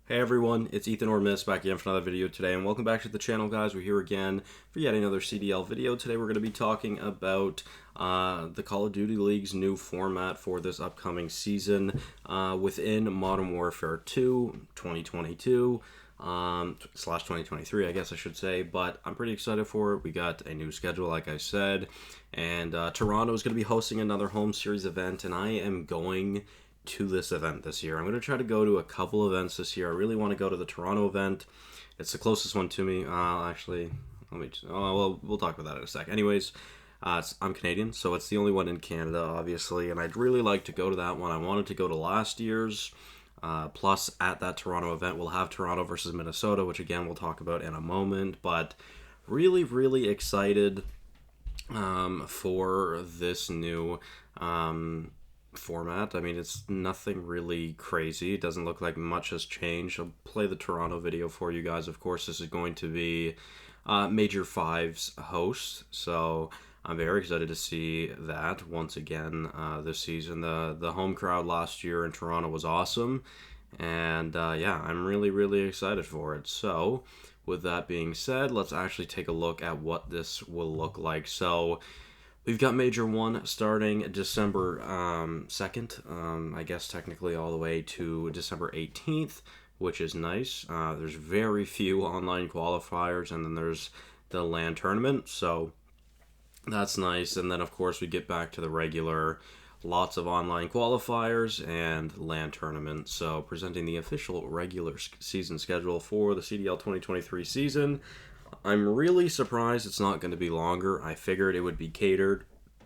Hey everyone, it's Ethan Ormis back again for another video today, and welcome back to the channel, guys. We're here again for yet another CDL video. Today we're going to be talking about the Call of Duty League's new format for this upcoming season within Modern Warfare 2 2022 slash 2023, I guess I should say, but I'm pretty excited for it. We got a new schedule, like I said, and Toronto is going to be hosting another home series event, and I am going to this event this year. I'm going to try to go to a couple events this year. I really want to go to the Toronto event. It's the closest one to me. Actually, let me just, well, we'll talk about that in a sec. Anyways, I'm Canadian, so it's the only one in Canada, obviously, and I'd really like to go to that one. I wanted to go to last year's. Plus, at that Toronto event, we'll have Toronto versus Minnesota, which again we'll talk about in a moment. But really, really excited for this new format. I mean, it's nothing really crazy. It doesn't look like much has changed. I'll play the Toronto video for you guys. Of course, this is going to be Major Five's host, so I'm very excited to see that once again this season. The home crowd last year in Toronto was awesome, and yeah, I'm really, really excited for it. So, with that being said, let's actually take a look at what this will look like. So, we've got Major 1 starting December 2nd, I guess technically all the way to December 18th, which is nice. There's very few online qualifiers, and then there's the LAN tournament, so that's nice. And then, of course, we get back to the regular, lots of online qualifiers and LAN tournament. So, presenting the official regular season schedule for the CDL 2023 season. I'm really surprised it's not going to be longer. I figured it would be catered.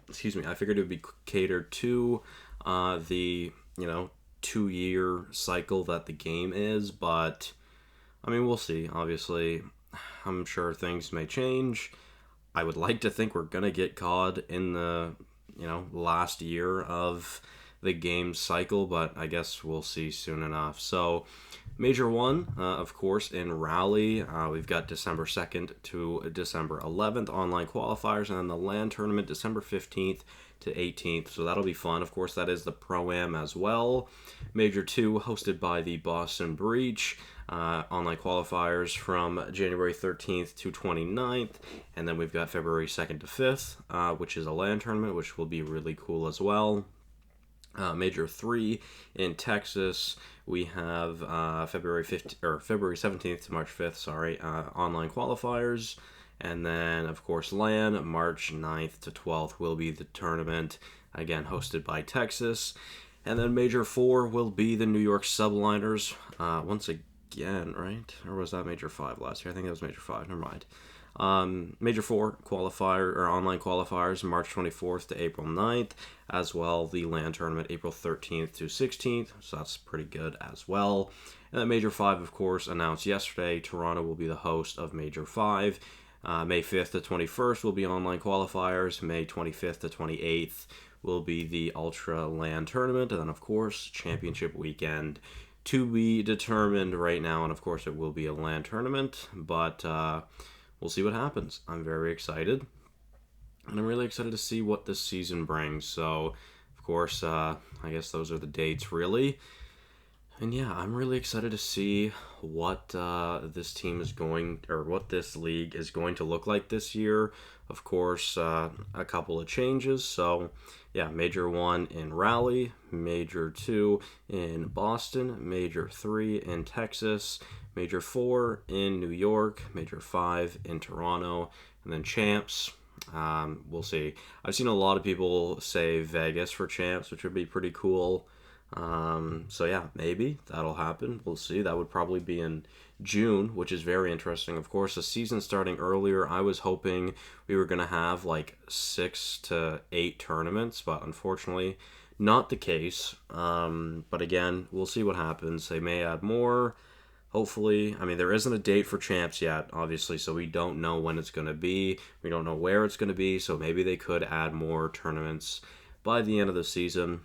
I figured it would be catered to the 2-year cycle that the game is, but I mean, we'll see. Obviously, I'm sure things may change. I would like to think we're gonna get COD in the last year of the game cycle, but I guess we'll see soon enough. So, Major 1, of course, in Raleigh, we've got December 2nd to December 11th online qualifiers, and then the LAN tournament December 15th to 18th, so that'll be fun. Of course, that is the Pro-Am as well. Major 2, hosted by the Boston Breach, online qualifiers from January 13th to 29th, and then we've got February 2nd to 5th, which is a LAN tournament, which will be really cool as well. Major 3 in Texas, we have February 17th to March 5th, online qualifiers. And then, of course, LAN, March 9th to 12th will be the tournament, again, hosted by Texas. And then Major 4 will be the New York Subliners, once again, right? Or was that Major 5 last year? I think that was Major 5, never mind. Major 4 qualifier or online qualifiers March 24th to April 9th, as well the LAN tournament April 13th to 16th, so that's pretty good as well. And then Major 5, of course, announced yesterday. Toronto will be the host of Major 5. May 5th to 21st will be online qualifiers. May 25th to 28th will be the Ultra LAN tournament, and then, of course, Championship Weekend to be determined right now, and of course it will be a LAN tournament, but we'll see what happens. I'm very excited, and I'm really excited to see what this season brings. So, of course, I guess those are the dates, really. And yeah, I'm really excited to see what this team is going, or what this league is going to look like this year. Of course, a couple of changes. So, yeah, Major 1 in Raleigh, Major 2 in Boston, Major 3 in Texas, Major 4 in New York, Major 5 in Toronto, and then Champs. We'll see. I've seen a lot of people say Vegas for Champs, which would be pretty cool. So yeah, maybe that'll happen. We'll see. That would probably be in June, which is very interesting. Of course, the season starting earlier, I was hoping we were going to have like 6 to 8 tournaments, but unfortunately not the case. But again, we'll see what happens. They may add more. Hopefully, I mean, there isn't a date for Champs yet, obviously, so we don't know when it's going to be. We don't know where it's going to be, so maybe they could add more tournaments by the end of the season.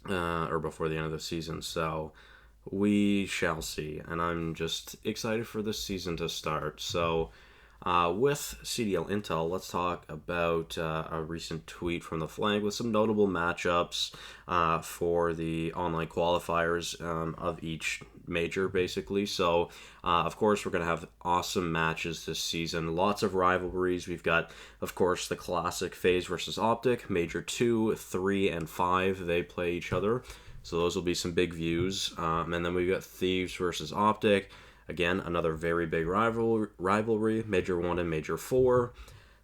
Or before the end of the season, so we shall see, and I'm just excited for this season to start. So with CDL Intel, let's talk about a recent tweet from the flag with some notable matchups for the online qualifiers of each major, basically. So, of course, we're going to have awesome matches this season. Lots of rivalries. We've got, of course, the classic FaZe versus Optic. Major 2, 3, and 5, they play each other. So those will be some big views. And then we've got Thieves versus Optic. Again, another very big rivalry. Major 1 and Major 4.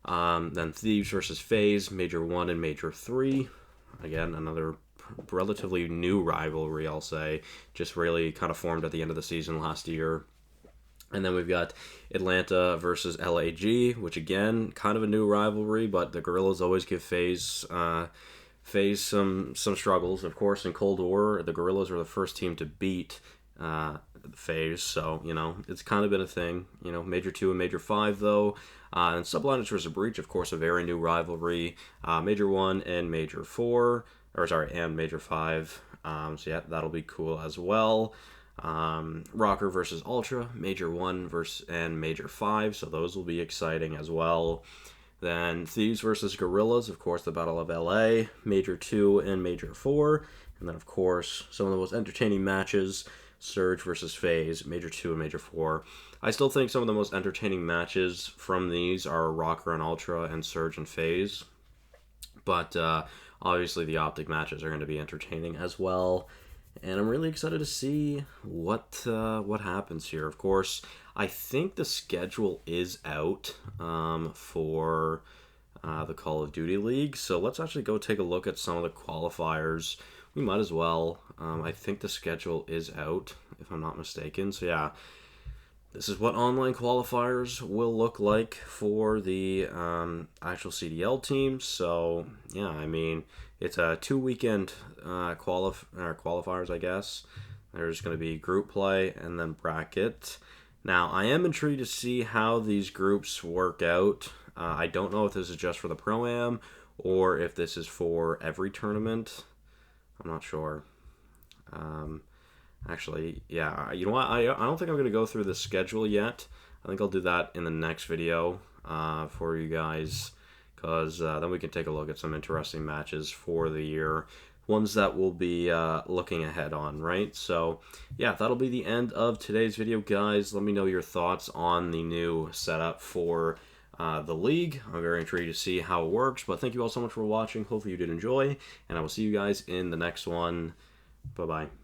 Then Thieves versus FaZe, Major 1 and Major 3. Again, another relatively new rivalry, I'll say. Just really kind of formed at the end of the season last year. And then we've got Atlanta versus LAG, which again, kind of a new rivalry, but the Gorillas always give FaZe some struggles. Of course, in Cold War, the Gorillas were the first team to beat FaZe, so, you know, it's kind of been a thing. You know, Major 2 and Major 5, though. And Subliners versus Breach, of course, a very new rivalry. Major 1 and Major 4, and Major 5. So, yeah, that'll be cool as well. Rocker versus Ultra, Major 1 and Major 5, so those will be exciting as well. Then Thieves versus Gorillas, of course, the Battle of LA, Major 2 and Major 4. And then, of course, some of the most entertaining matches, Surge versus FaZe, Major 2 and Major 4. I still think some of the most entertaining matches from these are Rocker and Ultra and Surge and FaZe. But obviously the Optic matches are going to be entertaining as well. And I'm really excited to see what happens here. Of course, I think the schedule is out for the Call of Duty League. So let's actually go take a look at some of the qualifiers. We might as well. I think the schedule is out, if I'm not mistaken. So yeah, this is what online qualifiers will look like for the actual CDL teams. So yeah, I mean, it's a 2-weekend qualifiers, I guess. There's going to be group play and then bracket. Now, I am intrigued to see how these groups work out. I don't know if this is just for the Pro-Am or if this is for every tournament. I'm not sure. Actually, yeah, you know what? I don't think I'm going to go through the schedule yet. I think I'll do that in the next video for you guys, because then we can take a look at some interesting matches for the year. Ones that we'll be looking ahead on, right? So, yeah, that'll be the end of today's video, guys. Let me know your thoughts on the new setup for the league. I'm very intrigued to see how it works, but thank you all so much for watching. Hopefully you did enjoy, and I will see you guys in the next one. Bye-bye.